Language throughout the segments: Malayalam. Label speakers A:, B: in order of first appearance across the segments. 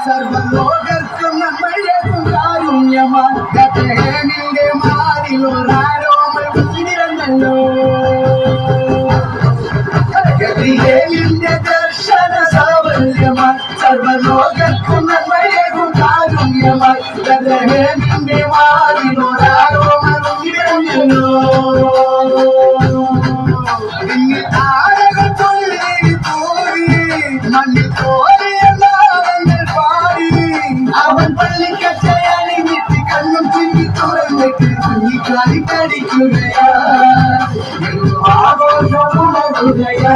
A: സർവലോകർക്കും നമ്മഴകും കാരുണ്യമാണ് ഗതേനിന്റെ മാറിലൊരാരോമൽ വീടിരന്നല്ലോ ഗതിയേലിന്റെ ദർശന സാവല്യമാണ് സർവലോകർക്കും നമ്മഴകും കാരുണ്യമാണ് ഗതേനിന്റെ മാറിലൊരാരോമൽ വീടിരന്നല്ലോ താരകൾ തൊഴിൽ തോറി മണ്ണിൽ തോറി അവൻ പള്ളിക്കച്ചയണിഞ്ഞിട്ട് കണ്ണും ചിന്തി തുറന്നിട്ട് കുഞ്ഞിക്കാലി കടിക്കുകയാ ആഘോഷമുണരുകയാ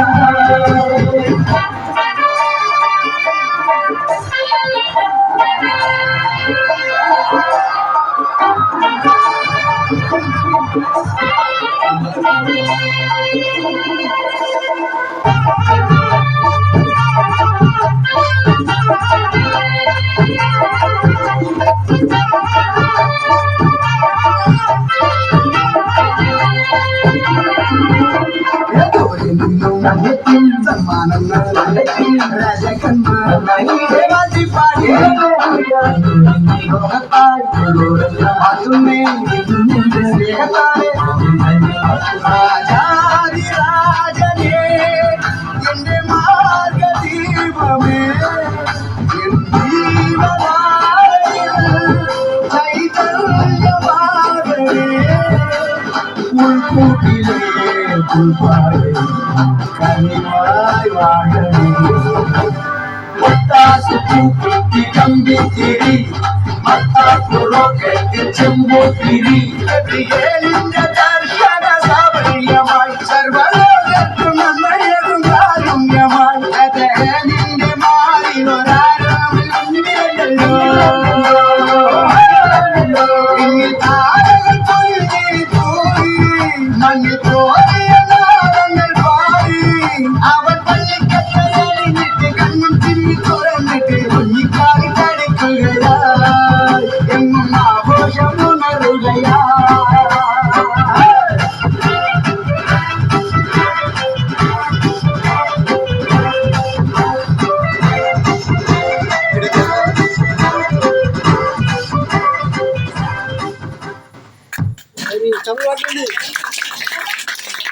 A: സമ്മാനങ്ങൾ രാജകന്മാർ രാജാതിരാജനേ എന്റെ മാർഗദീപമേ ചൈതന്യമാകണേ ഉൾക്കൂട്ടിലേ പുൽപ്പാടേ കനിവായി വാഴണേ ഒത്താശു പൂക്കുത്തി കമ്പിത്തിരി മത്താക്കുറോക്കെത്തി ചെമ്പൂത്തിരി ഗതിയേലിന്റെ ദർശന സാഫല്യമായി സർവ